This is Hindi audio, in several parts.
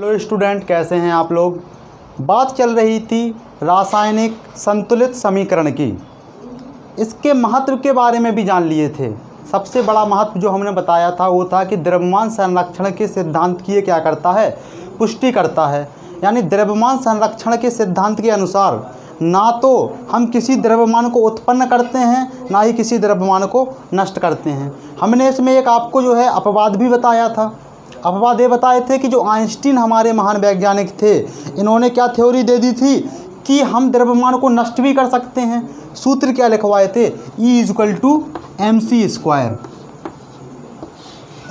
हेलो स्टूडेंट, कैसे हैं आप लोग। बात चल रही थी रासायनिक संतुलित समीकरण की। इसके महत्व के बारे में भी जान लिए थे। सबसे बड़ा महत्व जो हमने बताया था वो था कि द्रव्यमान संरक्षण के सिद्धांत की ये क्या करता है, पुष्टि करता है। यानी द्रव्यमान संरक्षण के सिद्धांत के अनुसार ना तो हम किसी द्रव्यमान को उत्पन्न करते हैं, ना ही किसी द्रव्यमान को नष्ट करते हैं। हमने इसमें एक आपको जो है अपवाद भी बताया था। अपवाद ये बताए थे कि जो आइंस्टीन हमारे महान वैज्ञानिक थे, इन्होंने क्या थ्योरी दे दी थी कि हम द्रव्यमान को नष्ट भी कर सकते हैं। सूत्र क्या लिखवाए थे, E=mc²।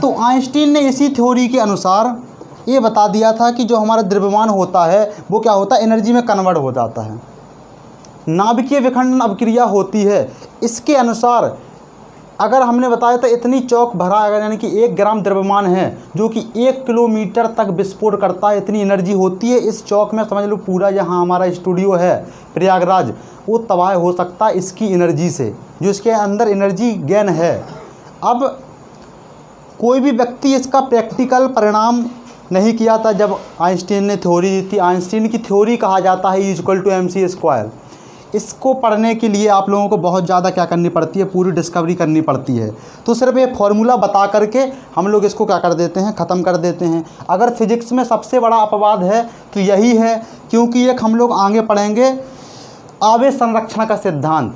तो आइंस्टीन ने इसी थ्योरी के अनुसार ये बता दिया था कि जो हमारा द्रव्यमान होता है वो क्या होता है, एनर्जी में कन्वर्ट हो जाता है। नाभिकीय विखंडन अभिक्रिया होती है। इसके अनुसार अगर हमने बताया था इतनी चौक भरा, अगर यानी कि 1 ग्राम द्रव्यमान है जो कि 1 किलोमीटर तक विस्फोट करता है, इतनी एनर्जी होती है इस चौक में। समझ लो पूरा यहाँ हमारा स्टूडियो है प्रयागराज, वो तबाह हो सकता है इसकी एनर्जी से, जो इसके अंदर एनर्जी गेन है। अब कोई भी व्यक्ति इसका प्रैक्टिकल परिणाम नहीं किया था जब आइंस्टीन ने थ्योरी दी थी। आइंस्टीन की थ्योरी कहा जाता है E=mc²। इसको पढ़ने के लिए आप लोगों को बहुत ज़्यादा क्या करनी पड़ती है, पूरी डिस्कवरी करनी पड़ती है। तो सिर्फ ये फॉर्मूला बता करके हम लोग इसको क्या कर देते हैं, ख़त्म कर देते हैं। अगर फिजिक्स में सबसे बड़ा अपवाद है तो यही है, क्योंकि एक हम लोग आगे पढ़ेंगे आवेश संरक्षण का सिद्धांत।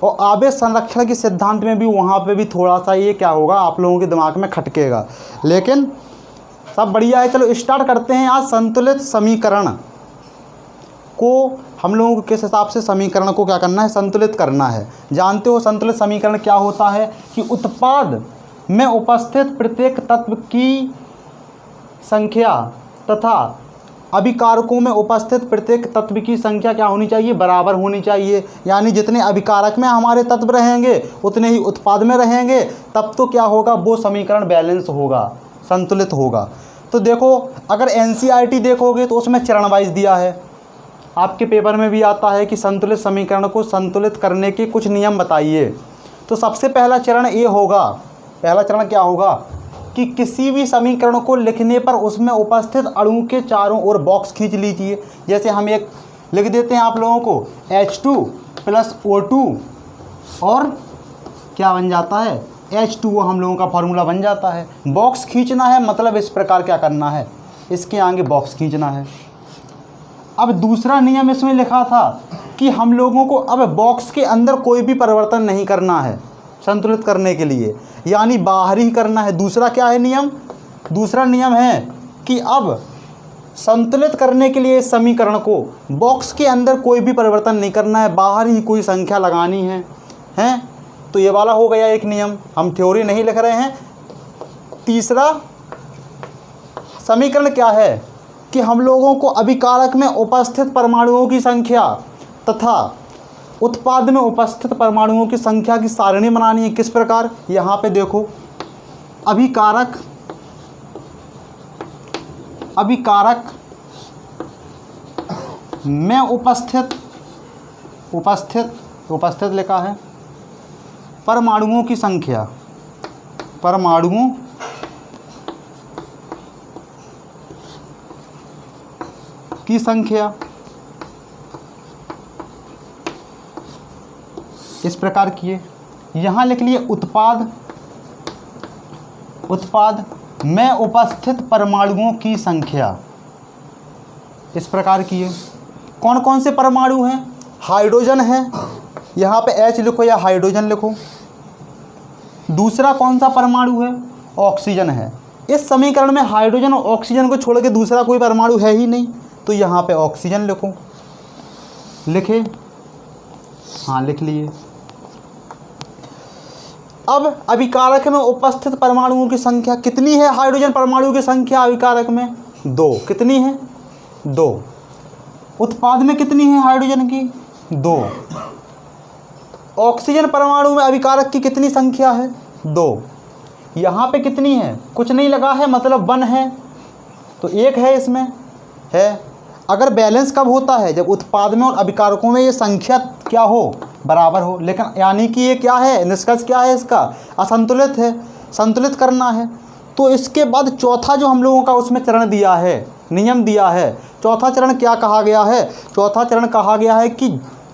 और आवेश संरक्षण के सिद्धांत में भी वहाँ पे भी थोड़ा सा ये क्या होगा, आप लोगों के दिमाग में खटकेगा। लेकिन सब बढ़िया है। चलो स्टार्ट करते हैं। आज संतुलित समीकरण को हम लोगों को किस हिसाब से समीकरण को क्या करना है, संतुलित करना है। जानते हो संतुलित समीकरण क्या होता है कि उत्पाद में उपस्थित प्रत्येक तत्व की संख्या तथा अभिकारकों में उपस्थित प्रत्येक तत्व की संख्या क्या होनी चाहिए, बराबर होनी चाहिए। यानी जितने अभिकारक में हमारे तत्व रहेंगे उतने ही उत्पाद में रहेंगे, तब तो क्या होगा, वो समीकरण बैलेंस होगा, संतुलित होगा। तो देखो अगर NCERT देखोगे तो उसमें चरण वाइज दिया है। आपके पेपर में भी आता है कि संतुलित समीकरण को संतुलित करने के कुछ नियम बताइए। तो सबसे पहला चरण ये होगा, पहला चरण क्या होगा कि किसी भी समीकरण को लिखने पर उसमें उपस्थित अणु के चारों ओर बॉक्स खींच लीजिए। जैसे हम एक लिख देते हैं आप लोगों को H2 + O2 और क्या बन जाता है, H2O हम लोगों का फार्मूला बन जाता है। बॉक्स खींचना है मतलब इस प्रकार क्या करना है, इसके आगे बॉक्स खींचना है। अब दूसरा नियम इसमें लिखा था कि हम लोगों को अब बॉक्स के अंदर कोई भी परिवर्तन नहीं करना है संतुलित करने के लिए, यानी बाहर ही करना है। दूसरा क्या है नियम, दूसरा नियम है कि अब संतुलित करने के लिए इस समीकरण को बॉक्स के अंदर कोई भी परिवर्तन नहीं करना है, बाहर ही कोई संख्या लगानी है, हैं। तो ये वाला हो गया एक नियम, हम थ्योरी नहीं लिख रहे हैं। तीसरा समीकरण क्या है कि हम लोगों को अभिकारक में उपस्थित परमाणुओं की संख्या तथा उत्पाद में उपस्थित परमाणुओं की संख्या की सारणी बनानी है। किस प्रकार, यहाँ पे देखो, अभिकारक में उपस्थित लिखा है परमाणुओं की संख्या, परमाणुओं की संख्या इस प्रकार की है। यहाँ लिख लिए उत्पाद में उपस्थित परमाणुओं की संख्या इस प्रकार की है। कौन कौन से परमाणु हैं, हाइड्रोजन है, यहाँ पे H लिखो या हाइड्रोजन लिखो। दूसरा कौन सा परमाणु है, ऑक्सीजन है। इस समीकरण में हाइड्रोजन और ऑक्सीजन को छोड़ के दूसरा कोई परमाणु है ही नहीं, तो यहाँ पे ऑक्सीजन लिखो। लिखे, हाँ लिख लिए। अब अभिकारक में उपस्थित परमाणुओं की संख्या कितनी है, हाइड्रोजन परमाणु की संख्या अभिकारक में 2, कितनी है 2। उत्पाद में कितनी है हाइड्रोजन की 2। ऑक्सीजन परमाणु में अभिकारक की कितनी संख्या है 2। यहाँ पे कितनी है, कुछ नहीं लगा है मतलब 1 है, तो 1 है इसमें है। अगर बैलेंस कब होता है, जब उत्पाद में और अभिकारकों में ये संख्या क्या हो, बराबर हो। लेकिन यानी कि ये क्या है, निष्कर्ष क्या है इसका, असंतुलित है, संतुलित करना है। तो इसके बाद चौथा जो हम लोगों का उसमें चरण दिया है, नियम दिया है, चौथा चरण क्या कहा गया है? चौथा चरण कहा गया है कि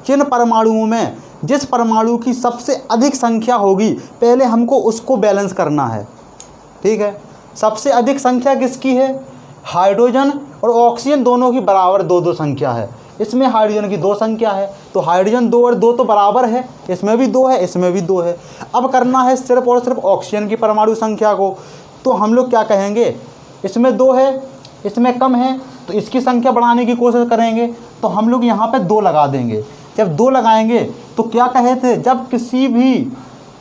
जिन परमाणुओं में जिस परमाणु की सबसे अधिक संख्या होगी पहले हमको उसको बैलेंस करना है। ठीक है, सबसे अधिक संख्या किसकी है? हाइड्रोजन और ऑक्सीजन दोनों की बराबर 2-2 संख्या है। इसमें हाइड्रोजन की 2 संख्या है, तो हाइड्रोजन 2 और 2 तो बराबर है, इसमें भी 2 है, इसमें भी 2 है। अब करना है सिर्फ और सिर्फ ऑक्सीजन की परमाणु संख्या को, तो हम लोग क्या कहेंगे, इसमें 2 है, इसमें कम है, तो इसकी संख्या बढ़ाने की कोशिश करेंगे, तो हम लोग यहाँ पे 2 लगा देंगे। जब 2 लगाएंगे तो क्या कहे थे, जब किसी भी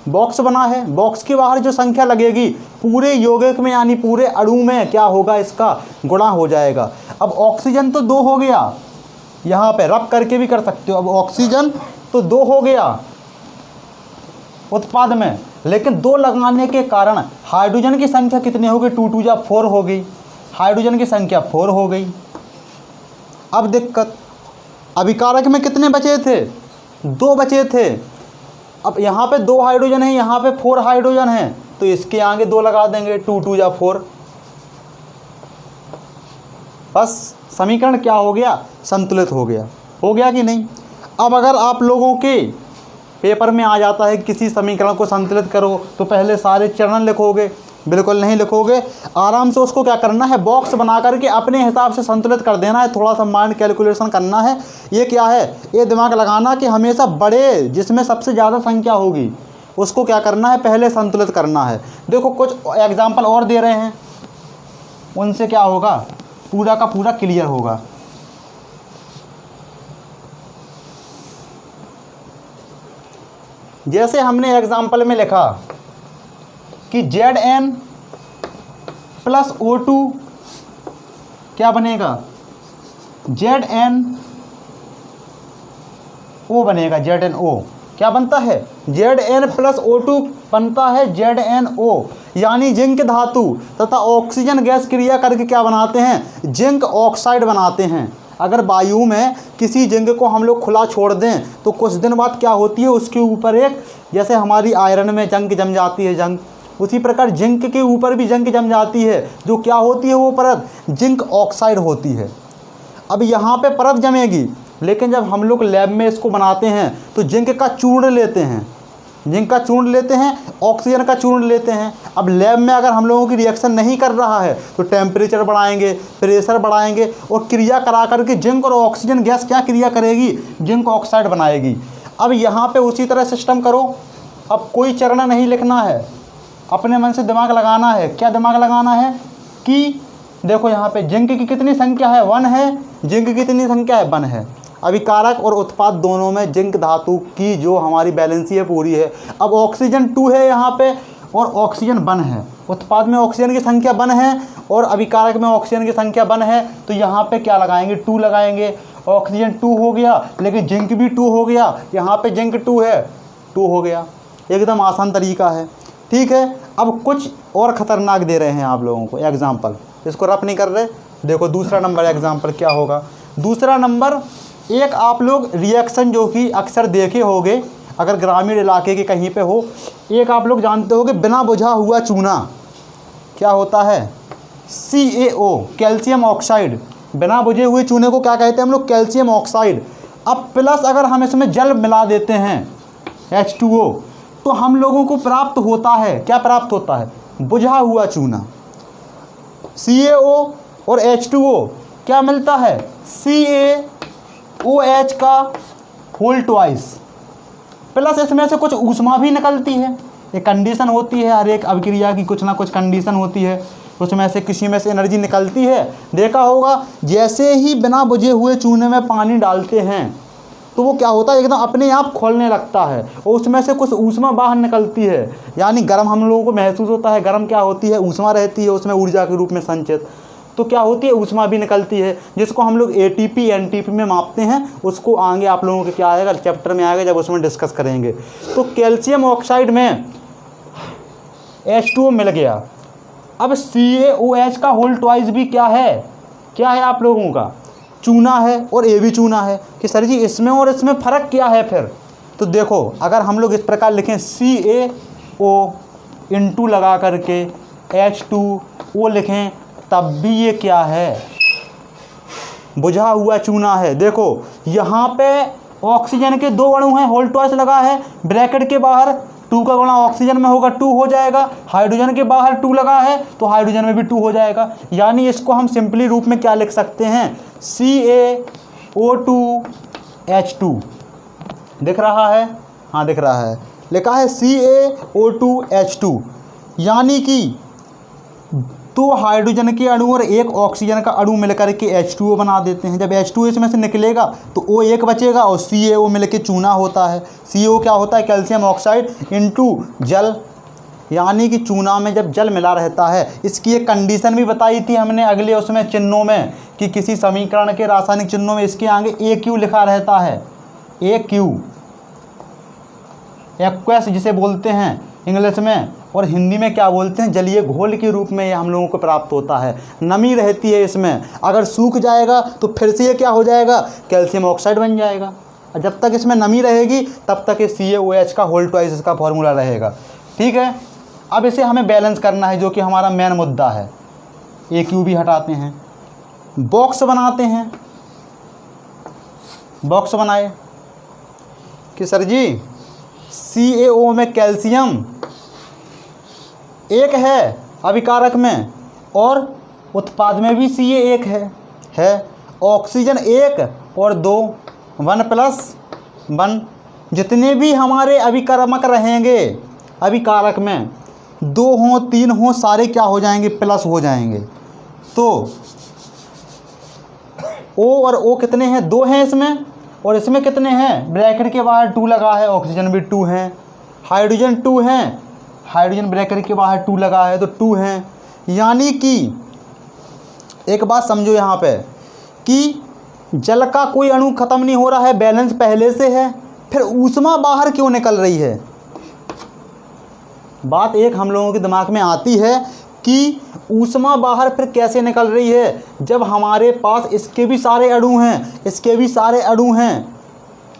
बॉक्स बना है, बॉक्स के बाहर जो संख्या लगेगी पूरे यौगिक में यानी पूरे अणु में क्या होगा, इसका गुणा हो जाएगा। अब ऑक्सीजन तो 2 हो गया, यहाँ पे रब करके भी कर सकते हो। अब ऑक्सीजन तो 2 हो गया उत्पाद में, लेकिन 2 लगाने के कारण हाइड्रोजन की संख्या कितनी हो गई? 2 2 जा 4 हो गई, हाइड्रोजन की संख्या 4 हो गई। अब दिक्कत, अभिकारक में कितने बचे थे? 2 बचे थे। अब यहाँ पे 2 हाइड्रोजन है, यहाँ पे 4 हाइड्रोजन है, तो इसके आगे 2 लगा देंगे, 2 2 जा 4। बस समीकरण क्या हो गया? संतुलित हो गया कि नहीं? अब अगर आप लोगों के पेपर में आ जाता है किसी समीकरण को संतुलित करो, तो पहले सारे चरण लिखोगे? बिल्कुल नहीं लिखोगे। आराम से उसको क्या करना है, बॉक्स बना करके अपने हिसाब से संतुलित कर देना है। थोड़ा सा माइंड कैलकुलेशन करना है। ये क्या है, ये दिमाग लगाना कि हमेशा बड़े जिसमें सबसे ज़्यादा संख्या होगी उसको क्या करना है, पहले संतुलित करना है। देखो कुछ एग्जाम्पल और दे रहे हैं, उनसे क्या होगा, पूरा का पूरा क्लियर होगा। जैसे हमने एग्जाम्पल में लिखा कि Zn प्लस O2 क्या बनेगा, ZnO बनेगा, ZnO क्या बनता है, Zn प्लस O2 बनता है ZnO, यानी जिंक धातु तथा ऑक्सीजन गैस क्रिया करके क्या बनाते हैं, जिंक ऑक्साइड बनाते हैं। अगर वायु में किसी जिंक को हम लोग खुला छोड़ दें तो कुछ दिन बाद क्या होती है, उसके ऊपर एक, जैसे हमारी आयरन में जंग जम जाती है जंग, उसी प्रकार जिंक के ऊपर भी जंग जम जाती है, जो क्या होती है, वो परत जिंक ऑक्साइड होती है। अब यहाँ पे परत जमेगी, लेकिन जब हम लोग लैब में इसको बनाते हैं तो जिंक का चूर्ण लेते हैं, जिंक का चूर्ण लेते हैं, ऑक्सीजन का चूर्ण लेते हैं। अब लैब में अगर हम लोगों की रिएक्शन नहीं कर रहा है तो टेम्परेचर बढ़ाएंगे, प्रेशर बढ़ाएंगे और क्रिया करा करके जिंक और ऑक्सीजन गैस क्या क्रिया करेगी, जिंक ऑक्साइड बनाएगी। अब यहाँ पे उसी तरह सिस्टम करो। अब कोई चरण नहीं लिखना है, अपने मन से दिमाग लगाना है। क्या दिमाग लगाना है कि देखो यहाँ पे जिंक की कितनी संख्या है, 1 है, जिंक की कितनी संख्या है, 1 है। अभिकारक और उत्पाद दोनों में जिंक धातु की जो हमारी बैलेंसी है पूरी है। अब ऑक्सीजन 2 है यहाँ पे और ऑक्सीजन 1 है, उत्पाद में ऑक्सीजन की संख्या 1 है और अभिकारक में ऑक्सीजन की संख्या 1 है, तो यहाँ पे क्या लगाएंगे, 2 लगाएंगे। ऑक्सीजन 2 हो गया, लेकिन जिंक भी 2 हो गया, यहाँ पे जिंक 2 है, 2 हो गया। एकदम आसान तरीका है, ठीक है। अब कुछ और ख़तरनाक दे रहे हैं आप लोगों को एग्जाम्पल, इसको रफ नहीं कर रहे। देखो दूसरा नंबर एग्जाम्पल क्या होगा। दूसरा नंबर, एक आप लोग रिएक्शन जो कि अक्सर देखे होंगे अगर ग्रामीण इलाके के कहीं पे हो, एक आप लोग जानते होंगे बिना बुझा हुआ चूना क्या होता है, CaO कैल्शियम ऑक्साइड। बिना बुझे हुए चूने को क्या कहते हैं हम लोग, कैल्शियम ऑक्साइड। अब प्लस अगर हम इसमें जल मिला देते हैं H2O, तो हम लोगों को प्राप्त होता है, क्या प्राप्त होता है, बुझा हुआ चूना। CaO और H2O क्या मिलता है, CaOH का होल ट्वाइस, प्लस इसमें से कुछ ऊष्मा भी निकलती है। एक कंडीशन होती है, हर एक अभिक्रिया की कुछ ना कुछ कंडीशन होती है, उसमें से किसी में से एनर्जी निकलती है। देखा होगा जैसे ही बिना बुझे हुए चूने में पानी डालते हैं तो वो क्या होता है, एकदम अपने आप खोलने लगता है और उसमें से कुछ ऊष्मा बाहर निकलती है, यानी गर्म हम लोगों को महसूस होता है। गर्म क्या होती है, ऊष्मा रहती है उसमें ऊर्जा के रूप में संचित, तो क्या होती है, ऊष्मा भी निकलती है, जिसको हम लोग ATP NTP में मापते हैं। उसको आगे आप लोगों के क्या आएगा, चैप्टर में आएगा जब उसमें डिस्कस करेंगे। तो कैल्शियम ऑक्साइड में H2O मिल गया। अब CaOH का होल ट्वाइस भी क्या है आप लोगों का, चूना है और ये भी चूना है। कि सर जी इसमें और इसमें फ़र्क क्या है फिर, तो देखो अगर हम लोग इस प्रकार लिखें CaO इंटू लगा करके H2O लिखें तब भी ये क्या है, बुझा हुआ चूना है। देखो यहाँ पे ऑक्सीजन के 2 अणु हैं, होल ट्वाइस लगा है, ब्रैकेट के बाहर 2 का गुणा ऑक्सीजन में होगा 2 हो जाएगा, हाइड्रोजन के बाहर 2 लगा है तो हाइड्रोजन में भी 2 हो जाएगा। यानी इसको हम सिंपली रूप में क्या लिख सकते हैं, CaO2H2। दिख रहा है, हाँ दिख रहा है, लिखा है CaO2H2। यानी कि 2 हाइड्रोजन के अणु और 1 ऑक्सीजन का अणु मिलकर के H2O बना देते हैं। जब H2O इसमें से निकलेगा तो O एक बचेगा और CaO मिलकर चूना होता है। CaO क्या होता है, कैल्शियम ऑक्साइड इनटू जल। यानी कि चूना में जब जल मिला रहता है, इसकी एक कंडीशन भी बताई थी हमने अगले उसमें चिन्हों में, कि किसी समीकरण के रासायनिक चिन्हों में इसके आगे AQ लिखा रहता है, AQ एक्वस जिसे बोलते हैं इंग्लिश में, और हिंदी में क्या बोलते हैं, जलीय घोल के रूप में ये हम लोगों को प्राप्त होता है। नमी रहती है इसमें, अगर सूख जाएगा तो फिर से ये क्या हो जाएगा, कैल्शियम ऑक्साइड बन जाएगा। और जब तक इसमें नमी रहेगी तब तक ये CaOH का होल ट्वाइस इसका फॉर्मूला रहेगा। ठीक है, अब इसे हमें बैलेंस करना है, जो कि हमारा मेन मुद्दा है। AQ भी हटाते हैं, बॉक्स बनाते हैं। बॉक्स बनाए कि सर जी CaO में कैल्शियम एक है अभिकारक में, और उत्पाद में भी Ca एक है ऑक्सीजन 1 और 2 1+1। जितने भी हमारे अभिकारक रहेंगे अभिकारक में, 2 हों 3 हों, सारे क्या हो जाएंगे, प्लस हो जाएंगे। तो O और O कितने हैं, 2 हैं इसमें, और इसमें कितने हैं, ब्रैकेट के बाहर 2 लगा है, ऑक्सीजन भी 2 हैं, हाइड्रोजन 2 हैं, हाइड्रोजन ब्रैकेट के बाहर 2 लगा है तो 2 हैं। यानी कि एक बात समझो यहाँ पे कि जल का कोई अणु ख़त्म नहीं हो रहा है, बैलेंस पहले से है, फिर ऊष्मा बाहर क्यों निकल रही है। बात एक हम लोगों के दिमाग में आती है कि ऊष्मा बाहर फिर कैसे निकल रही है, जब हमारे पास इसके भी सारे अणु हैं, इसके भी सारे अणु हैं,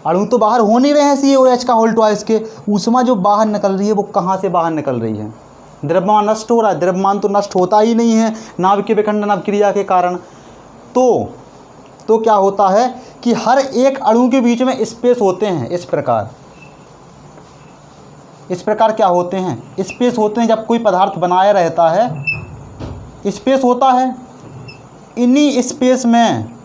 अणु तो बाहर हो नहीं रहे हैं CaOH का होल ट्वाइस के। ऊष्मा जो बाहर निकल रही है वो कहाँ से बाहर निकल रही है, द्रव्यमान नष्ट हो रहा है। द्रव्यमान तो नष्ट होता ही नहीं है नाभिकीय विखंडन अभिक्रिया के कारण। तो क्या होता है कि हर एक अणु के बीच में स्पेस होते हैं, इस प्रकार क्या होते हैं, स्पेस होते हैं। जब कोई पदार्थ बनाया रहता है स्पेस होता है, इन्हीं स्पेस में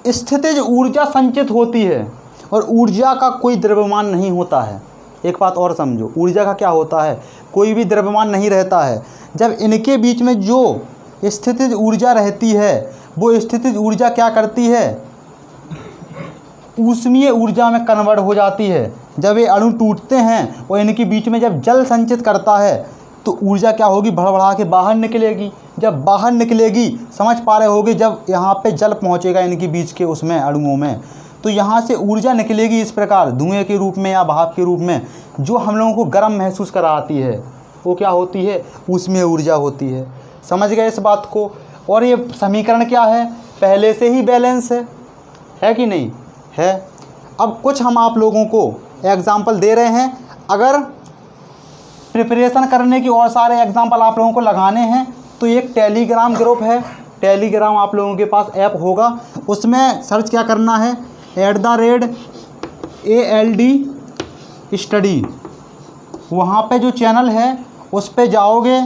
स्थितिज ऊर्जा संचित होती है, और ऊर्जा का कोई द्रव्यमान नहीं होता है। एक बात और समझो, ऊर्जा का क्या होता है, कोई भी द्रव्यमान नहीं रहता है। जब इनके बीच में जो स्थितिज ऊर्जा रहती है, वो स्थितिज ऊर्जा क्या करती है, ऊष्मीय ऊर्जा में कन्वर्ट हो जाती है। जब ये अणु टूटते हैं और इनके बीच में जब जल संचित करता है तो ऊर्जा क्या होगी, भड़बड़ा के बाहर निकलेगी। जब बाहर निकलेगी, समझ पा रहे होगे, जब यहाँ पे जल पहुँचेगा इनके बीच के उसमें अणुओं में, तो यहाँ से ऊर्जा निकलेगी इस प्रकार, धुएं के रूप में या भाप के रूप में, जो हम लोगों को गर्म महसूस कराती है। वो क्या होती है, ऊष्मीय ऊर्जा होती है। समझ गए इस बात को। और ये समीकरण क्या है, पहले से ही बैलेंस है कि नहीं है। अब कुछ हम आप लोगों को एग्जाम्पल दे रहे हैं। अगर प्रिपरेशन करने की और सारे एग्जाम्पल आप लोगों को लगाने हैं तो एक टेलीग्राम ग्रुप है, टेलीग्राम आप लोगों के पास ऐप होगा, उसमें सर्च क्या करना है, @ALD स्टडी। वहाँ पे जो चैनल है उस पे जाओगे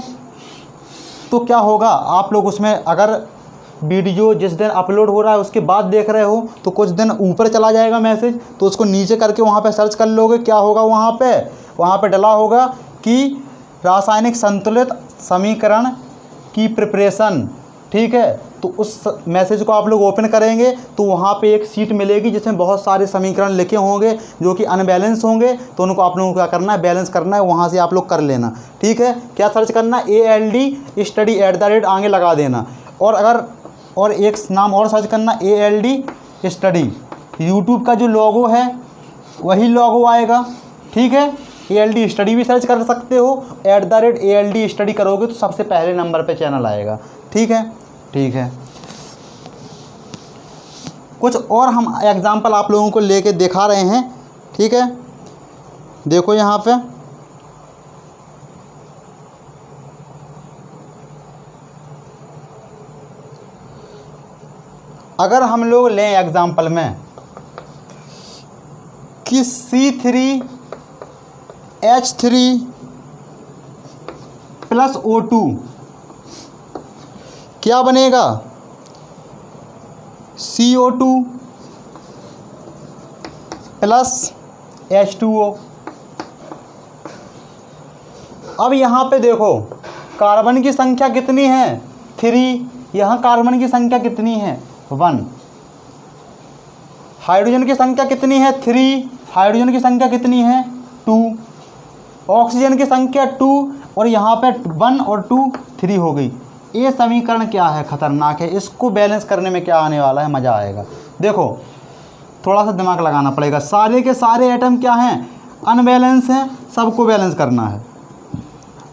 तो क्या होगा, आप लोग उसमें अगर वीडियो जिस दिन अपलोड हो रहा है उसके बाद देख रहे हो तो कुछ दिन ऊपर चला जाएगा मैसेज, तो उसको नीचे करके वहाँ पे सर्च कर लोगे। क्या होगा वहाँ पे डला होगा कि रासायनिक संतुलित समीकरण की प्रिपरेशन, ठीक है। तो उस मैसेज को आप लोग ओपन करेंगे तो वहाँ पे एक शीट मिलेगी जिसमें बहुत सारे समीकरण लिखे होंगे जो कि अनबैलेंस होंगे, तो उनको आप लोगों को क्या करना है, बैलेंस करना है। वहाँ से आप लोग कर लेना, ठीक है। क्या सर्च करना, ALD स्टडी @ आगे लगा देना। और एक नाम और सर्च करना, ALD स्टडी। यूट्यूब का जो लोगो है वही लोगो आएगा, ठीक है। ALD स्टडी भी सर्च कर सकते हो, @ALD स्टडी करोगे तो सबसे पहले नंबर पे चैनल आएगा, ठीक है। ठीक है, कुछ और हम एग्जाम्पल आप लोगों को लेके दिखा रहे हैं, ठीक है। देखो यहाँ पे अगर हम लोग लें एग्जाम्पल में कि C3H3 प्लस O2 क्या बनेगा, CO2 प्लस H2O। अब यहाँ पे देखो कार्बन की संख्या कितनी है, 3, यहाँ कार्बन की संख्या कितनी है, 1, हाइड्रोजन की संख्या कितनी है, 3, हाइड्रोजन की संख्या कितनी है, 2, ऑक्सीजन की संख्या 2, और यहाँ पे 1 और 2 3 हो गई। ये समीकरण क्या है, खतरनाक है। इसको बैलेंस करने में क्या आने वाला है, मज़ा आएगा। देखो थोड़ा सा दिमाग लगाना पड़ेगा। सारे के सारे एटम क्या हैं, अनबैलेंस हैं, सबको बैलेंस करना है।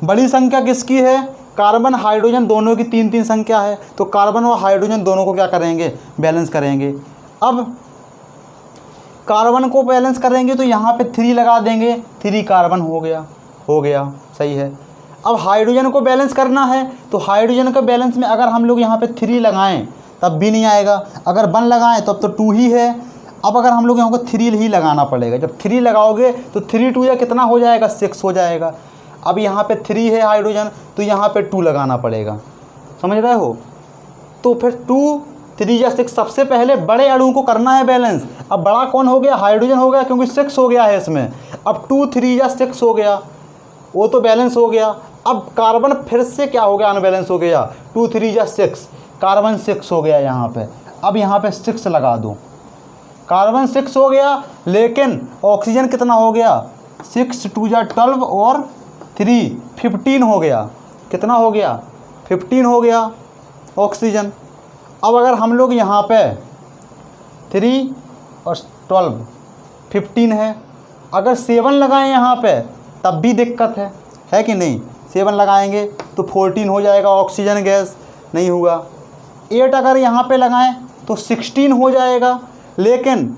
बड़ी संख्या किसकी है, कार्बन हाइड्रोजन दोनों की 3-3 संख्या है, तो कार्बन और हाइड्रोजन दोनों को क्या करेंगे, बैलेंस करेंगे। अब कार्बन को बैलेंस करेंगे तो यहाँ पे 3 लगा देंगे, 3 कार्बन हो गया, सही है। अब हाइड्रोजन को बैलेंस करना है तो हाइड्रोजन का बैलेंस में अगर हम लोग यहाँ पे 3 लगाएं तब भी नहीं आएगा, अगर 1 लगाएं तो अब तो 2 ही है। अब अगर हम लोग यहाँ को 3 ही लगाना पड़ेगा, जब 3 लगाओगे तो 3 2 या कितना हो जाएगा, 6 हो जाएगा। अब यहाँ पे 3 है हाइड्रोजन तो यहाँ पे 2 लगाना पड़ेगा, समझ रहे हो। तो फिर 2 3 या 6, सबसे पहले बड़े अणु को करना है बैलेंस। अब बड़ा कौन हो गया, हाइड्रोजन हो गया, क्योंकि 6 हो गया है इसमें। अब 2 3 या 6 हो गया, वो तो बैलेंस हो गया। अब कार्बन फिर से क्या हो गया, अनबैलेंस हो गया, 2 3 या 6, कार्बन 6 हो गया यहाँ पे। अब यहाँ पे 6 लगा दो, कार्बन 6 हो गया, लेकिन ऑक्सीजन कितना हो गया, 6 2 या 12 और 3 15 हो गया। कितना हो गया, 15 हो गया ऑक्सीजन। अब अगर हम लोग यहाँ पे 3 और 12 15 है, अगर 7 लगाएं यहाँ पे तब भी दिक्कत है कि नहीं। 7 लगाएंगे तो 14 हो जाएगा ऑक्सीजन गैस, नहीं हुआ। 8 अगर यहाँ पे लगाएं तो 16 हो जाएगा, लेकिन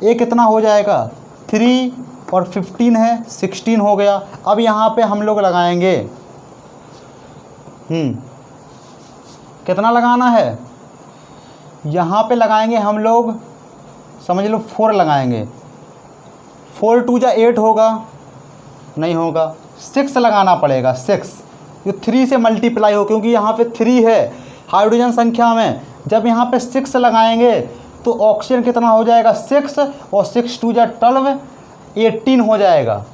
ये कितना हो जाएगा, 3 और 15 है, 16 हो गया। अब यहाँ पे हम लोग लगाएंगे कितना लगाना है, यहाँ पे लगाएंगे हम लोग, समझ लो 4 लगाएंगे, 4 2 या 8 होगा, नहीं होगा। 6 लगाना पड़ेगा, 6 जो 3 से मल्टीप्लाई हो, क्योंकि यहाँ पे 3 है हाइड्रोजन संख्या में। जब यहाँ पे 6 लगाएंगे तो ऑक्सीजन कितना हो जाएगा, 6 और 6 2 या 12 18 हो जाएगा,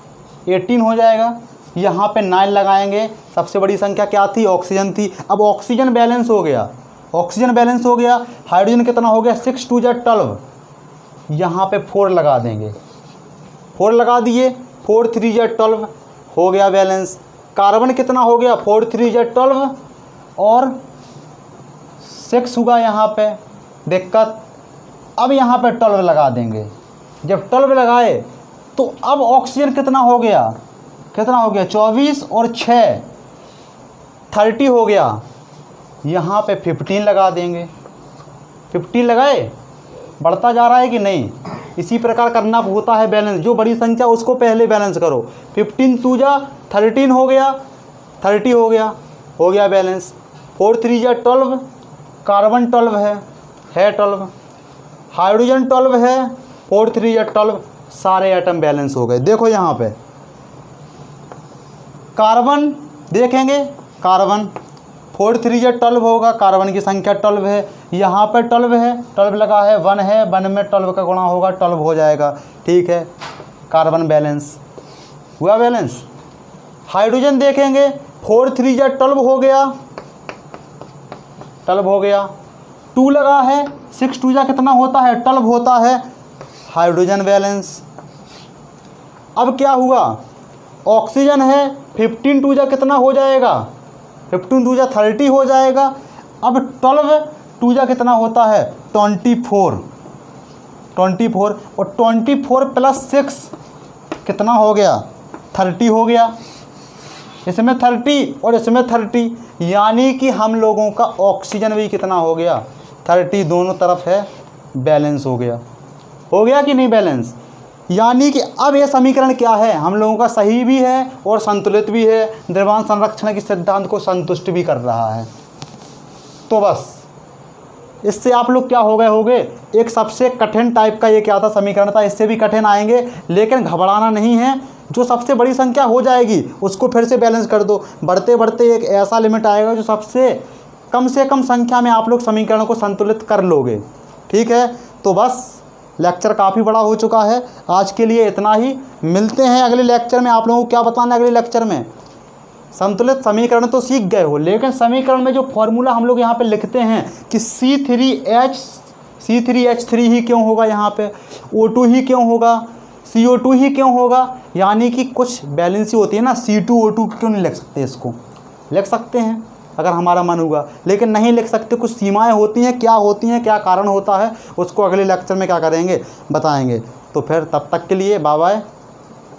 18 हो जाएगा। यहाँ पे 9 लगाएंगे, सबसे बड़ी संख्या क्या थी, ऑक्सीजन थी। अब ऑक्सीजन बैलेंस हो गया, ऑक्सीजन बैलेंस हो गया। हाइड्रोजन कितना हो गया, 6 2 या 12, यहाँ पे 4 लगा देंगे, 4 लगा दिए, 4 3 या 12 हो गया बैलेंस। कार्बन कितना हो गया, 4 3 या 12 और 6 हुआ यहाँ पे, दिक्कत। अब यहाँ पे 12 लगा देंगे, जब 12 लगाए तो अब ऑक्सीजन कितना हो गया, 24 और 6 30 हो गया। यहाँ पे 15 लगा देंगे, 15 लगाए, बढ़ता जा रहा है कि नहीं। इसी प्रकार करना होता है बैलेंस, जो बड़ी संख्या उसको पहले बैलेंस करो। 15 2 या 13 हो गया, 30 हो गया बैलेंस। 4 3 या 12, कार्बन 12 है 12, हाइड्रोजन 12 है, 4 3 या 12, सारे एटम बैलेंस हो गए। देखो यहाँ पे कार्बन देखेंगे, कार्बन 4 3 या 12 होगा, कार्बन की संख्या 12 है, यहाँ पर 12 है, 12 लगा है, 1 है, 1 में 12 का गुणा होगा, 12 हो जाएगा, ठीक है। कार्बन बैलेंस हुआ, बैलेंस। हाइड्रोजन देखेंगे, 4 3 या 12 हो गया, 12 हो गया, 2 लगा है, 6 2 या कितना होता है, 12 होता है, हाइड्रोजन बैलेंस। अब क्या हुआ, ऑक्सीजन है, 15 2 या कितना हो जाएगा, 15 2 या 30 हो जाएगा। अब 12 2 या कितना होता है, 24 और 24 प्लस 6 कितना हो गया, 30 हो गया। इसमें 30 और इसमें 30, यानी कि हम लोगों का ऑक्सीजन भी कितना हो गया, 30, दोनों तरफ है, बैलेंस हो गया कि नहीं बैलेंस। यानी कि अब ये समीकरण क्या है, हम लोगों का सही भी है और संतुलित भी है, द्रव्यमान संरक्षण के सिद्धांत को संतुष्ट भी कर रहा है। तो बस इससे आप लोग क्या हो गए होगे, एक सबसे कठिन टाइप का ये क्या था समीकरण था, इससे भी कठिन आएंगे, लेकिन घबराना नहीं है। जो सबसे बड़ी संख्या हो जाएगी उसको फिर से बैलेंस कर दो, बढ़ते बढ़ते एक ऐसा लिमिट आएगा जो सबसे कम से कम संख्या में आप लोग समीकरण को संतुलित कर लोगे। ठीक है, तो बस लेक्चर काफ़ी बड़ा हो चुका है, आज के लिए इतना ही। मिलते हैं अगले लेक्चर में। आप लोगों को क्या बताना है अगले लेक्चर में, संतुलित समीकरण तो सीख गए हो, लेकिन समीकरण में जो फॉर्मूला हम लोग यहाँ पे लिखते हैं कि C3H3 ही क्यों होगा, यहाँ पे O2 ही क्यों होगा, CO2 ही क्यों होगा, यानी कि कुछ बैलेंसी होती है ना, C2O2 क्यों नहीं लिख सकते, इसको लिख सकते हैं अगर हमारा मन होगा, लेकिन नहीं लिख सकते, कुछ सीमाएं होती हैं, क्या होती हैं, क्या कारण होता है, उसको अगले लेक्चर में क्या करेंगे, बताएंगे। तो फिर तब तक के लिए बाय बाय।